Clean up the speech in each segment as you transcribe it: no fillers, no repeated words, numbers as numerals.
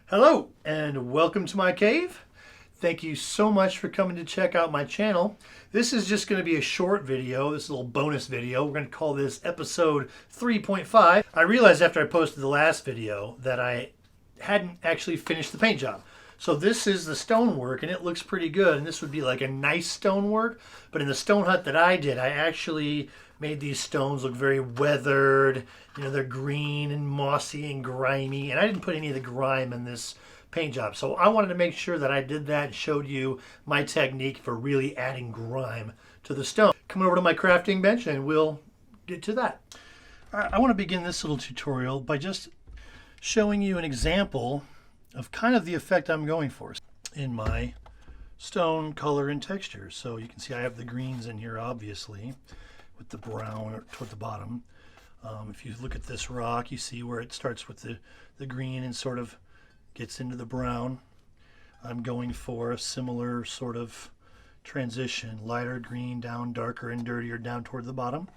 Hello and welcome to my cave. Thank you so much for coming to check out my channel. This is just going to be a short video. This is a little bonus video. We're going to call this episode 3.5. I realized after I posted the last video that I hadn't actually finished the paint job. So this is the stonework and it looks pretty good, and this would be like a nice stonework, but in the stone hut that I did, I actually made these stones look very weathered. You know, they're green and mossy and grimy, and I didn't put any of the grime in this paint job. So I wanted to make sure that I did that and showed you my technique for really adding grime to the stone. Come over to my crafting bench and we'll get to that. I want to begin this little tutorial by just showing you an example of kind of the effect I'm going for in my stone color and texture. So you can see I have the greens in here, obviously, with the brown toward the bottom. If you look at this rock, you see where it starts with the green and sort of gets into the brown. I'm going for a similar sort of transition, lighter green down, darker and dirtier down toward the bottom.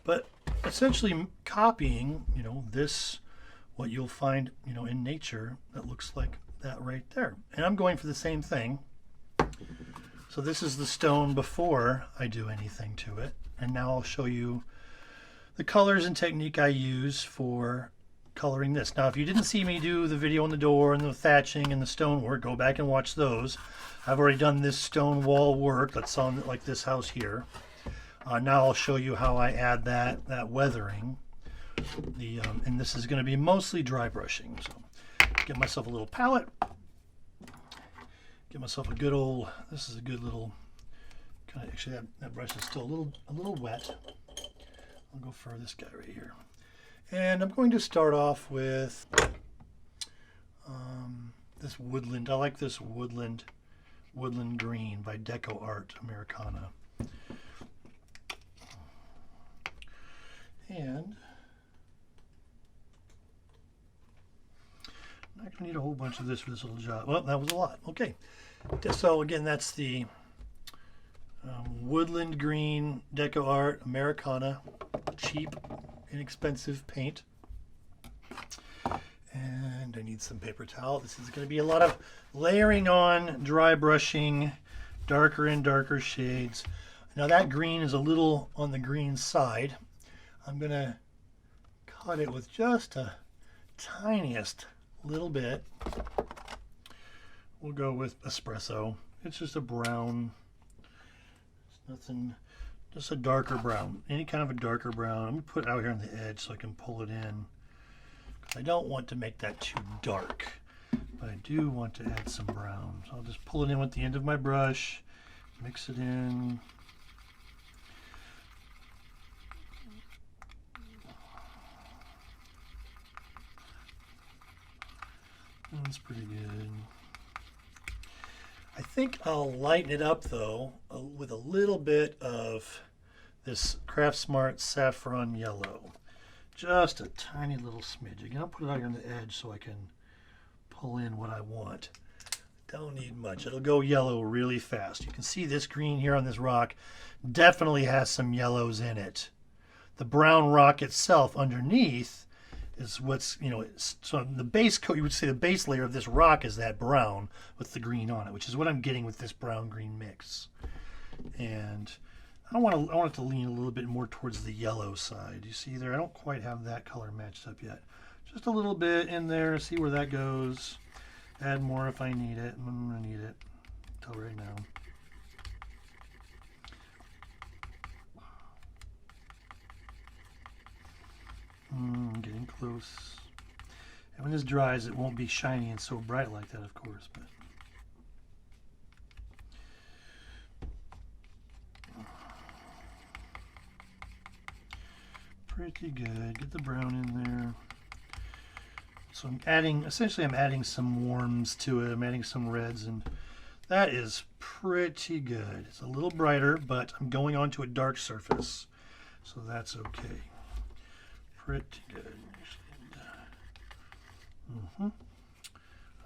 But essentially copying, this, what you'll find, in nature that looks like that right there. And I'm going for the same thing. So this is the stone before I do anything to it. And now I'll show you the colors and technique I use for coloring this. Now, if you didn't see me do the video on the door and the thatching and the stonework, go back and watch those. I've already done this stone wall work that's on like this house here. Now I'll show you how I add that weathering. And this is going to be mostly dry brushing. So get myself a little palette. Get myself a good old, this is a good little, kind of, actually that brush is still a little wet. I'll go for this guy right here. And I'm going to start off with this woodland. I like this woodland green by Deco Art Americana. And I'm not going to need a whole bunch of this for this little job. Well, that was a lot. Okay. So again, that's the woodland green Deco Art Americana. Cheap, inexpensive paint. And I need some paper towel. This is going to be a lot of layering on, dry brushing, darker and darker shades. Now that green is a little on the green side. I'm going to cut it with just a tiniest little bit. We'll go with espresso. It's just a brown. It's nothing, just a darker brown. Any kind of a darker brown. I'm going to put it out here on the edge so I can pull it in. I don't want to make that too dark, but I do want to add some brown. So I'll just pull it in with the end of my brush, mix it in. That's pretty good. I think I'll lighten it up though with a little bit of this Craft Smart Saffron Yellow. Just a tiny little smidge. Again, I'll put it out here on the edge so I can pull in what I want. Don't need much. It'll go yellow really fast. You can see this green here on this rock definitely has some yellows in it. The brown rock itself underneath is what's, so the base coat, you would say the base layer of this rock is that brown with the green on it, which is what I'm getting with this brown-green mix. And I want it to lean a little bit more towards the yellow side. You see there, I don't quite have that color matched up yet. Just a little bit in there, see where that goes. Add more if I need it. I'm going to need it until right now. Getting close. And when this dries, it won't be shiny and so bright like that, of course. But pretty good. Get the brown in there. So I'm adding some warms to it. I'm adding some reds, and that is pretty good. It's a little brighter, but I'm going onto a dark surface, so that's okay. Pretty good.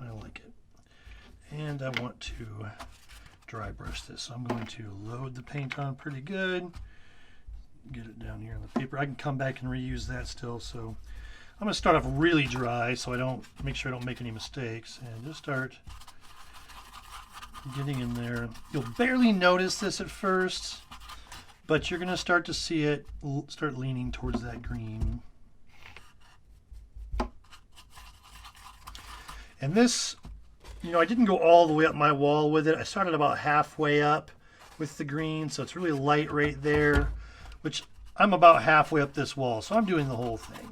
I like it. And I want to dry brush this. So I'm going to load the paint on pretty good. Get it down here on the paper. I can come back and reuse that still. So I'm going to start off really dry so I don't make sure I don't make any mistakes, and just start getting in there. You'll barely notice this at first, but you're going to start to see it start leaning towards that green. And this, you know, I didn't go all the way up my wall with it. I started about halfway up with the green, so it's really light right there, which I'm about halfway up this wall, so I'm doing the whole thing.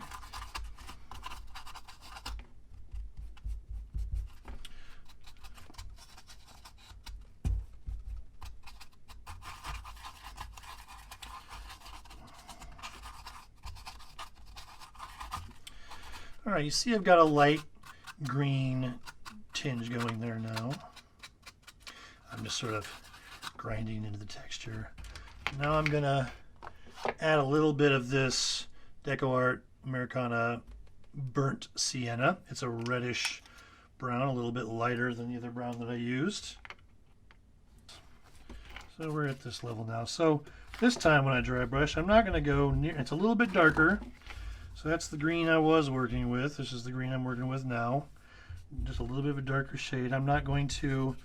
All right, you see I've got a light green tinge going there now. I'm just sort of grinding into the texture. Now I'm gonna add a little bit of this Deco Art Americana Burnt Sienna. It's a reddish brown, a little bit lighter than the other brown that I used. So we're at this level now. So this time when I dry brush, I'm not gonna go near, it's a little bit darker. So that's the green I was working with. This is the green I'm working with now. Just a little bit of a darker shade. I'm not going to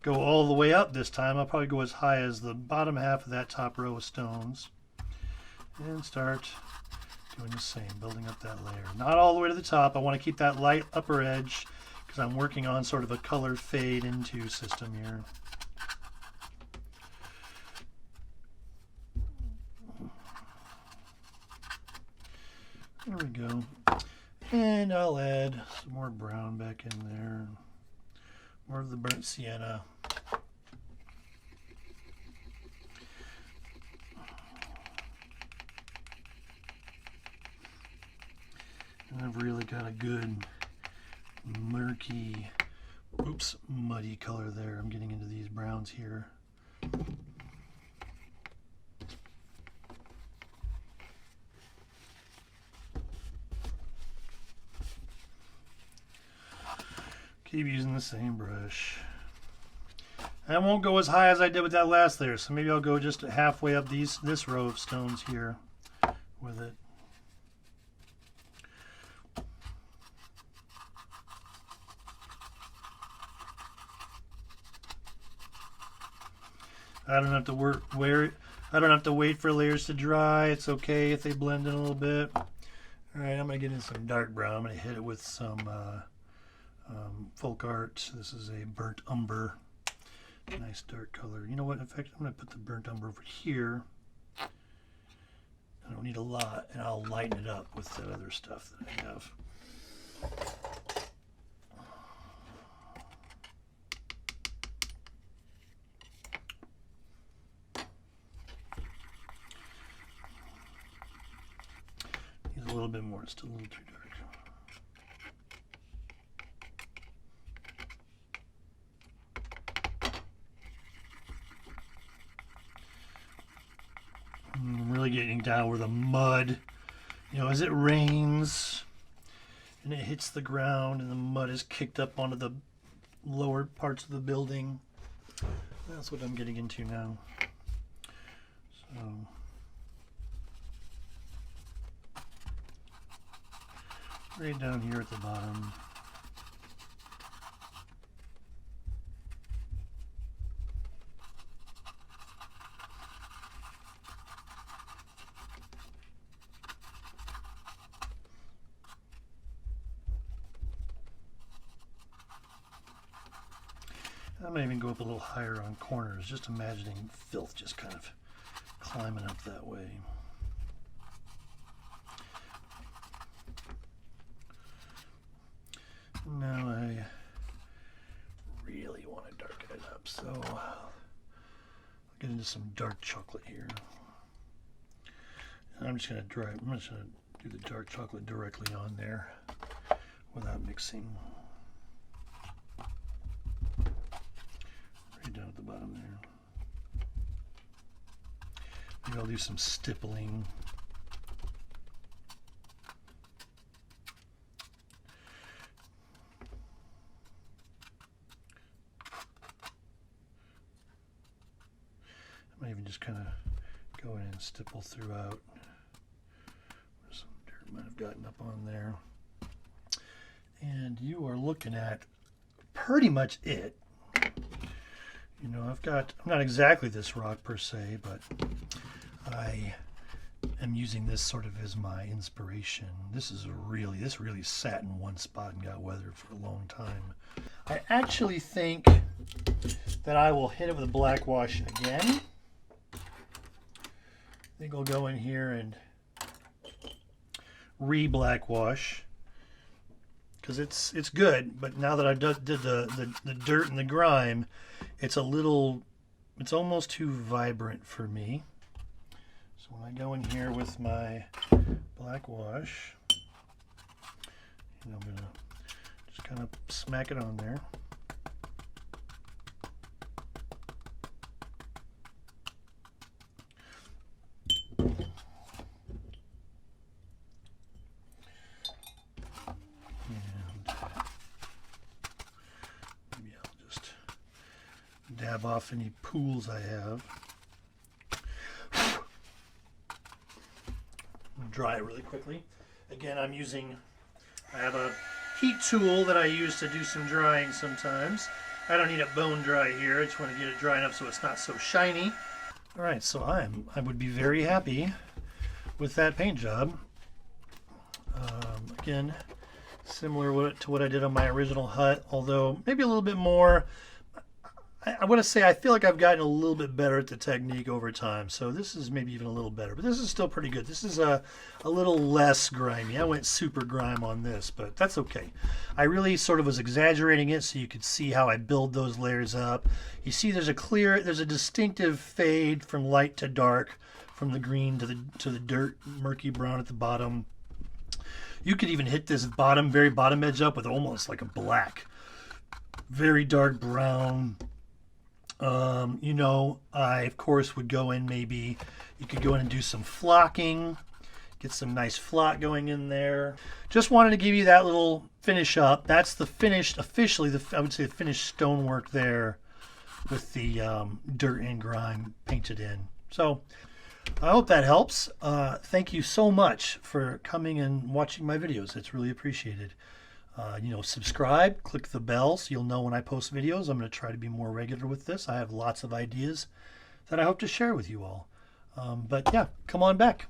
go all the way up this time. I'll probably go as high as the bottom half of that top row of stones. And start doing the same, building up that layer. Not all the way to the top. I want to keep that light upper edge because I'm working on sort of a color fade into system here. There we go. And I'll add some more brown back in there. More of the burnt sienna. And I've really got a good murky, muddy color there. I'm getting into these browns here. Keep using the same brush. I won't go as high as I did with that last layer, so maybe I'll go just halfway up this row of stones here with it. I don't have to I don't have to wait for layers to dry. It's okay if they blend in a little bit. All right, I'm gonna get in some dark brown. I'm gonna hit it with some Folk Art. This is a burnt umber. Nice dark color. You know what? In fact, I'm going to put the burnt umber over here. I don't need a lot, and I'll lighten it up with that other stuff that I have. Needs a little bit more. It's still a little too dark. I'm really getting down where the mud, you know, as it rains and it hits the ground and the mud is kicked up onto the lower parts of the building. That's what I'm getting into now. So right down here at the bottom. I might even go up a little higher on corners, just imagining Filth just kind of climbing up that way. Now I really want to darken it up, so I'll get into some dark chocolate here. And I'm just going to do the dark chocolate directly on there without mixing. Down at the bottom there. Maybe I'll do some stippling. I might even just kind of go in and stipple through out some dirt might have gotten up on there. And you are looking at pretty much it. You know, I'm not exactly this rock per se, but I am using this sort of as my inspiration. This really sat in one spot and got weathered for a long time. I actually think that I will hit it with a black wash again. I think I'll go in here and re-black wash because it's good, but now that I did the dirt and the grime, it's almost too vibrant for me. So when I go in here with my black wash, I'm gonna just kind of smack it on there. Dab off any pools I have. Dry it really quickly. Again, I have a heat tool that I use to do some drying sometimes. I don't need it bone dry here. I just want to get it dry enough so it's not so shiny. All right, so I would be very happy with that paint job. Again, similar to what I did on my original hut, although maybe a little bit more. I want to say I feel like I've gotten a little bit better at the technique over time, so this is maybe even a little better, but this is still pretty good. This is a little less grimy. I went super grime on this, but that's okay. I really sort of was exaggerating it so you could see how I build those layers up. You see there's a distinctive fade from light to dark, from the green to the dirt, murky brown at the bottom. You could even hit this very bottom edge up with almost like a black, very dark brown. You know, I of course would go in, maybe you could go in and do some flocking, get some nice flock going in there. Just wanted to give you that little finish up. That's the finished, officially, I would say the finished stonework there with the dirt and grime painted in. So I hope that helps. Thank you so much for coming and watching my videos. It's really appreciated. Subscribe, click the bell so you'll know when I post videos. I'm going to try to be more regular with this. I have lots of ideas that I hope to share with you all. But yeah, come on back.